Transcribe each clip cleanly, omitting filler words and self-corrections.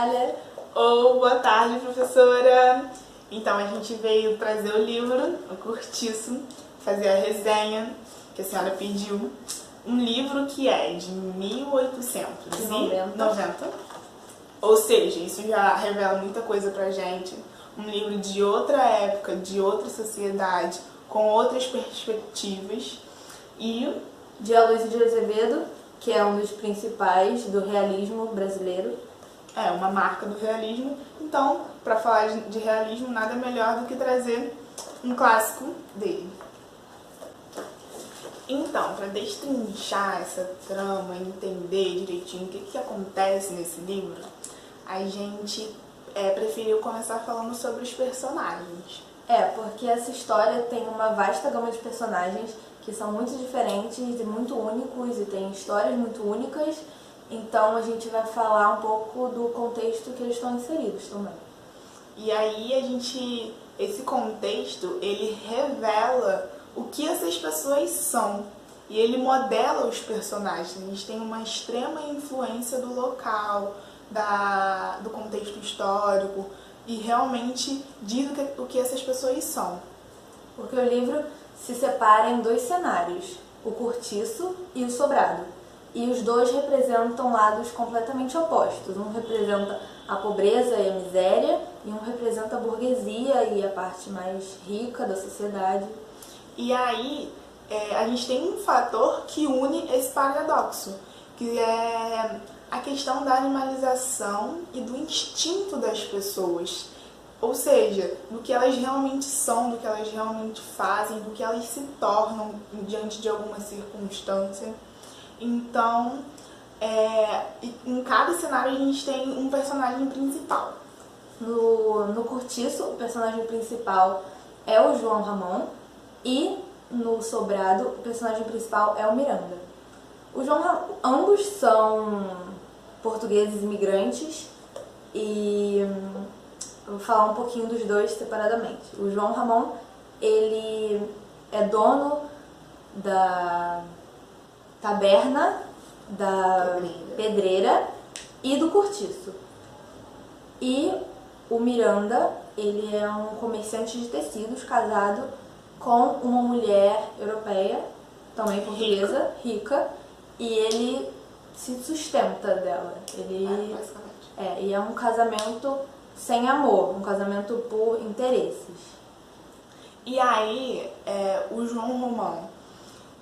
Natália. Ou boa tarde, professora. Então, a gente veio trazer o livro, o Cortiço, fazer a resenha que a senhora pediu. Um livro que é de 1890. Ou seja, isso já revela muita coisa pra gente. Um livro de outra época, de outra sociedade, com outras perspectivas. E de Aloysio de Azevedo, que é um dos principais do realismo brasileiro. É uma marca do realismo. Então, para falar de realismo, nada melhor do que trazer um clássico dele. Então, para destrinchar essa trama, entender direitinho o que acontece nesse livro, a gente preferiu começar falando sobre os personagens. Porque essa história tem uma vasta gama de personagens que são muito diferentes e muito únicos e tem histórias muito únicas. Então a gente vai falar um pouco do contexto que eles estão inseridos também. E aí esse contexto, ele revela o que essas pessoas são. E ele modela os personagens. A gente tem uma extrema influência do local, do contexto histórico, e realmente diz o que essas pessoas são. Porque o livro se separa em dois cenários, o Cortiço e o Sobrado. E os dois representam lados completamente opostos. Um representa a pobreza e a miséria, e um representa a burguesia e a parte mais rica da sociedade. E aí, a gente tem um fator que une esse paradoxo, que é a questão da animalização e do instinto das pessoas. Ou seja, do que elas realmente são, do que elas realmente fazem, do que elas se tornam diante de alguma circunstância. Então, em cada cenário a gente tem um personagem principal. No Cortiço, o personagem principal é o João Ramon, e no Sobrado, o personagem principal é o Miranda. Ambos são portugueses imigrantes, e eu vou falar um pouquinho dos dois separadamente. O João Ramon, ele é dono da taberna da Pedreira e do Cortiço. E o Miranda, ele é um comerciante de tecidos casado com uma mulher europeia, também portuguesa, rica, e ele se sustenta dela. E é um casamento sem amor, um casamento por interesses. E aí, o João Romão,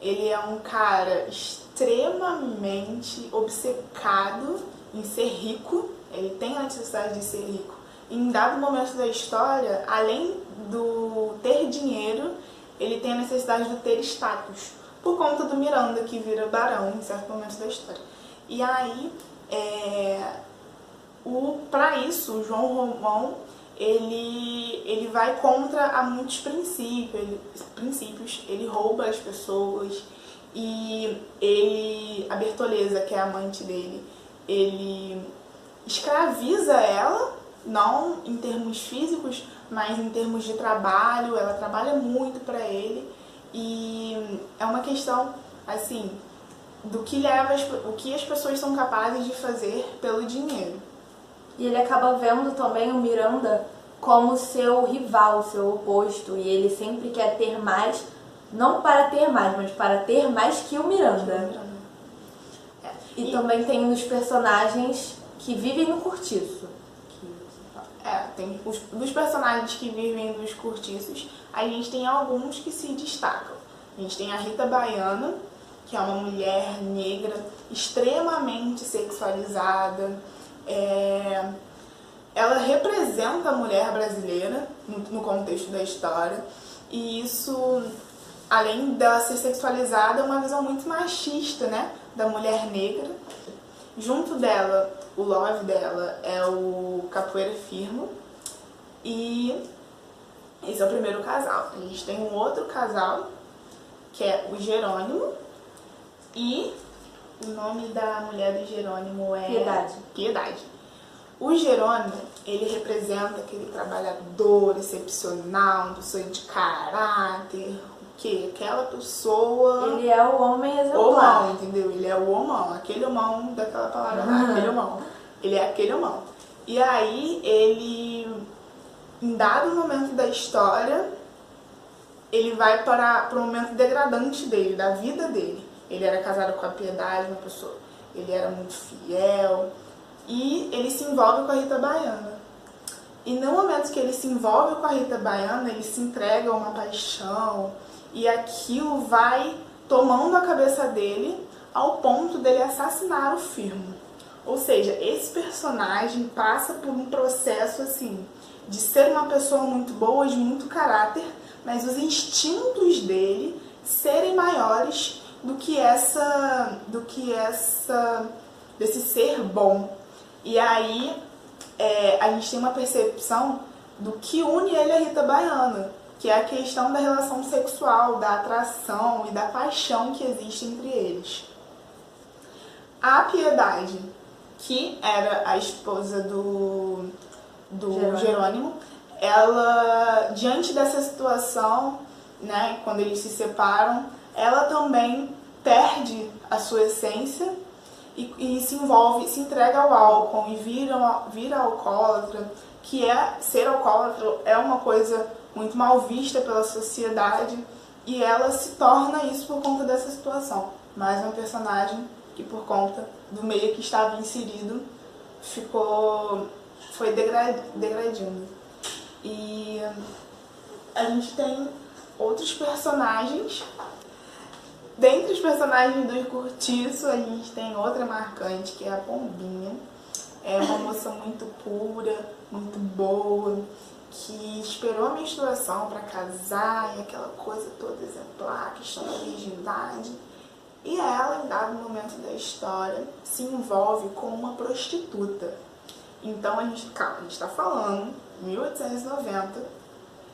ele é um cara extremamente obcecado em ser rico, ele tem a necessidade de ser rico. Em dado momento da história, além do ter dinheiro, ele tem a necessidade de ter status, por conta do Miranda, que vira barão em certo momento da história. E aí, para isso, o João Romão, ele vai contra muitos princípios, ele rouba as pessoas, e a Bertoleza, que é a amante dele, ele escraviza ela, não em termos físicos, mas em termos de trabalho. Ela trabalha muito para ele, e é uma questão, assim, do que o que as pessoas são capazes de fazer pelo dinheiro. E ele acaba vendo também o Miranda como seu rival, seu oposto, e ele sempre quer ter mais, não para ter mais, mas para ter mais que o Miranda. E também tem os personagens que vivem no Cortiço. Tem dos personagens que vivem nos cortiços, a gente tem alguns que se destacam. A gente tem a Rita Baiana, que é uma mulher negra extremamente sexualizada. Ela representa a mulher brasileira no contexto da história, e isso, além dela ser sexualizada, é uma visão muito machista, né, da mulher negra. Junto dela, o love dela é o Capoeira Firmo, e esse é o primeiro casal. A gente tem um outro casal, que é o Jerônimo, e o nome da mulher do Jerônimo é Piedade. O Jerônimo, ele representa aquele trabalhador excepcional, uma pessoa de caráter, que aquela pessoa... Ele é o homem exemplar. Homão, entendeu? Ele é o homão, aquele homão daquela palavra lá, aquele homão. Ele é aquele homão. E aí ele, em dado momento da história, ele vai para o momento degradante dele, da vida dele. Ele era casado com a Piedade, uma pessoa, ele era muito fiel, e ele se envolve com a Rita Baiana. E no momento que ele se envolve com a Rita Baiana, ele se entrega a uma paixão, e aquilo vai tomando a cabeça dele ao ponto dele assassinar o Firmo. Ou seja, esse personagem passa por um processo assim, de ser uma pessoa muito boa, de muito caráter, mas os instintos dele serem maiores do que desse ser bom. E aí a gente tem uma percepção do que une ele à Rita Baiana, que é a questão da relação sexual, da atração e da paixão que existe entre eles. A Piedade, que era a esposa do Jerônimo, ela, diante dessa situação, né, quando eles se separam, ela também perde a sua essência e se envolve, se entrega ao álcool e vira alcoólatra, que ser alcoólatra é uma coisa muito mal vista pela sociedade, e ela se torna isso por conta dessa situação. Mais uma personagem que, por conta do meio que estava inserido, foi degradando. E a gente tem outros personagens. Dentre os personagens do Curtiço, a gente tem outra marcante, que é a Pombinha. É uma moça muito pura, muito boa, que esperou a menstruação para casar, e aquela coisa toda exemplar, questão da virgindade. E ela, em dado momento da história, se envolve com uma prostituta. Então a gente está falando, 1890,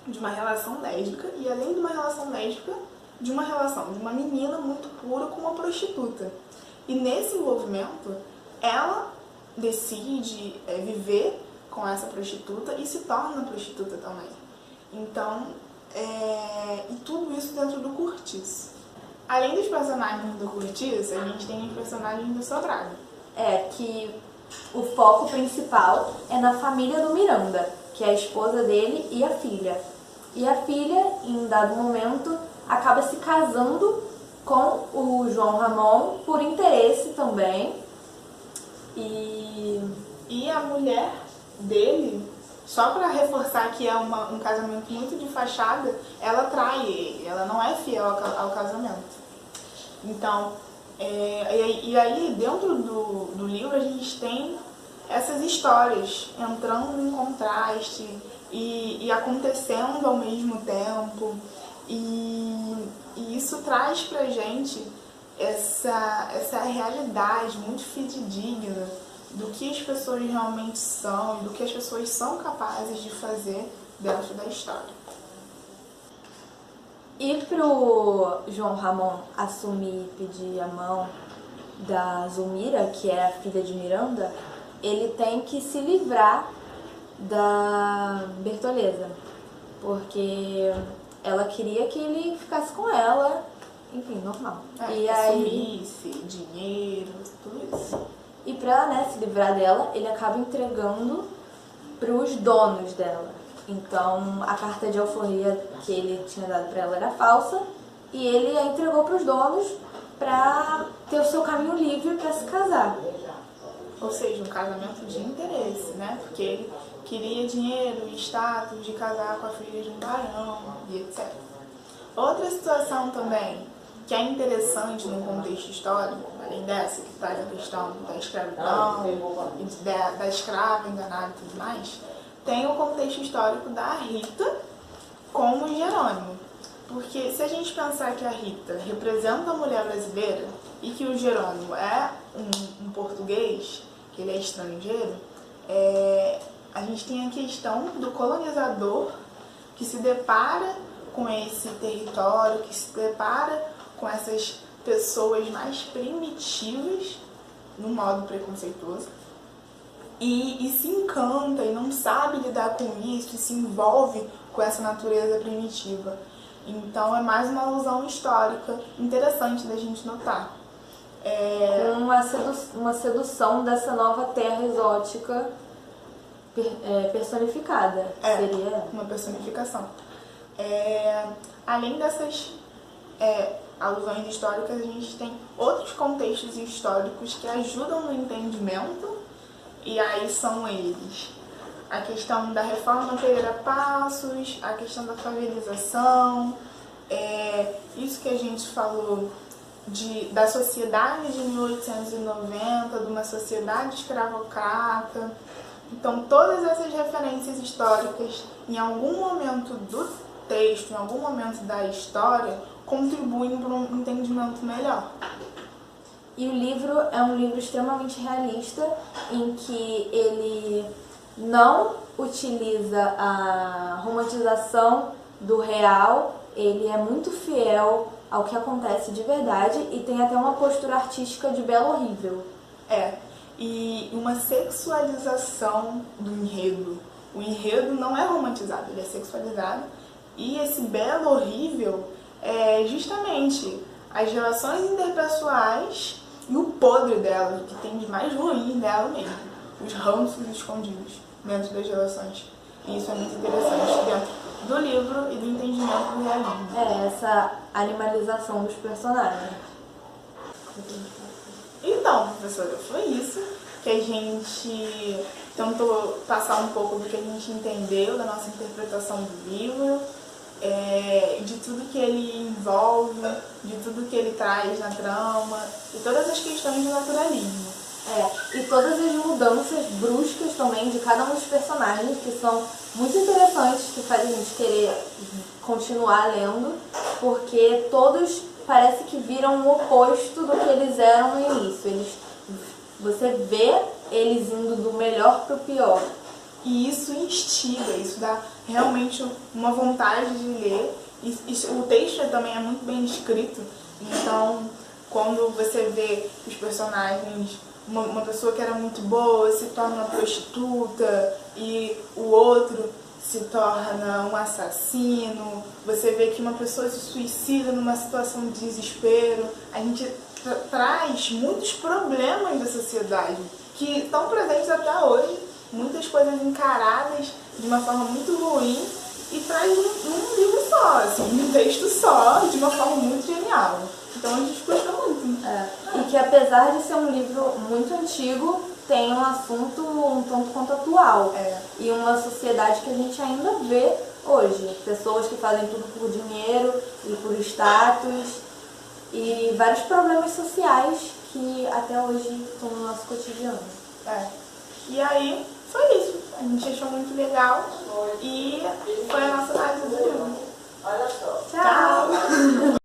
de uma relação lésbica, e além de uma relação lésbica, de uma menina muito pura com uma prostituta. E nesse envolvimento, ela decide viver com essa prostituta e se torna prostituta também. Então, e tudo isso dentro do Curtiço. Além dos personagens do Curtiço, a gente tem os personagens do Sobrado. Que o foco principal é na família do Miranda, que é a esposa dele e a filha. E a filha, em dado momento, acaba se casando com o João Ramon por interesse também. E a mulher dele, só para reforçar que é um casamento muito de fachada, ela trai ele, ela não é fiel ao casamento. Então, e aí dentro do livro a gente tem essas histórias entrando em contraste e acontecendo ao mesmo tempo, e isso traz pra gente essa realidade muito fidedigna do que as pessoas realmente são e do que as pessoas são capazes de fazer dentro da história. E pro João Ramon assumir e pedir a mão da Zulmira, que é a filha de Miranda, ele tem que se livrar da Bertoleza, porque ela queria que ele ficasse com ela, enfim, normal. E aí, dinheiro, tudo isso. E pra se livrar dela, ele acaba entregando pros donos dela. Então, a carta de alforria que ele tinha dado pra ela era falsa, e ele a entregou pros donos pra ter o seu caminho livre pra se casar. Ou seja, um casamento de interesse, né? Porque ele queria dinheiro e status de casar com a filha de um barão e etc. Outra situação também que é interessante no contexto histórico, além dessa, que traz a questão da escravidão, da escrava enganada e tudo mais, tem o contexto histórico da Rita com o Jerônimo. Porque se a gente pensar que a Rita representa a mulher brasileira e que o Jerônimo é um português, que ele é estrangeiro, a gente tem a questão do colonizador que se depara com esse território, que se depara com essas pessoas mais primitivas, no modo preconceituoso, e se encanta e não sabe lidar com isso, e se envolve com essa natureza primitiva. Então é mais uma alusão histórica interessante da gente notar. Uma sedução dessa nova terra exótica personificada. Seria uma personificação. Além dessas alusões históricas, a gente tem outros contextos históricos que ajudam no entendimento, e aí são eles: a questão da reforma Pereira Passos, a questão da favelização, isso que a gente falou da sociedade de 1890, de uma sociedade escravocrata. Então, todas essas referências históricas, em algum momento do texto, em algum momento da história, contribuem para um entendimento melhor. E o livro é um livro extremamente realista, em que ele não utiliza a romantização do real, ele é muito fiel ao que acontece de verdade e tem até uma postura artística de belo horrível. E uma sexualização do enredo. O enredo não é romantizado, ele é sexualizado. E esse belo horrível é justamente as relações interpessoais e o podre dela, o que tem de mais ruim dela mesmo. Os ranços escondidos dentro das relações. E isso é muito interessante dentro do livro e do entendimento do realismo. Essa animalização dos personagens. Então, professora, foi isso que a gente tentou passar um pouco do que a gente entendeu da nossa interpretação do livro, de tudo que ele envolve, de tudo que ele traz na trama, e todas as questões do naturalismo. E todas as mudanças bruscas também de cada um dos personagens, que são muito interessantes, que fazem a gente querer continuar lendo, porque todos parece que viram o oposto do que eles eram no início. Você vê eles indo do melhor para o pior. E isso instiga, isso dá realmente uma vontade de ler. O texto também é muito bem escrito, então quando você vê os personagens, uma pessoa que era muito boa se torna uma prostituta e o outro se torna um assassino, você vê que uma pessoa se suicida numa situação de desespero, a gente traz muitos problemas da sociedade que estão presentes até hoje, muitas coisas encaradas de uma forma muito ruim, e traz num livro só, assim, num texto só, de uma forma muito genial. Então a gente gostou muito. E que apesar de ser um livro muito antigo, tem um assunto um tanto quanto atual. E uma sociedade que a gente ainda vê hoje. Pessoas que fazem tudo por dinheiro e por status. E vários problemas sociais que até hoje estão no nosso cotidiano. E aí, foi isso. A gente achou muito legal e foi a nossa análise do livro. Tchau!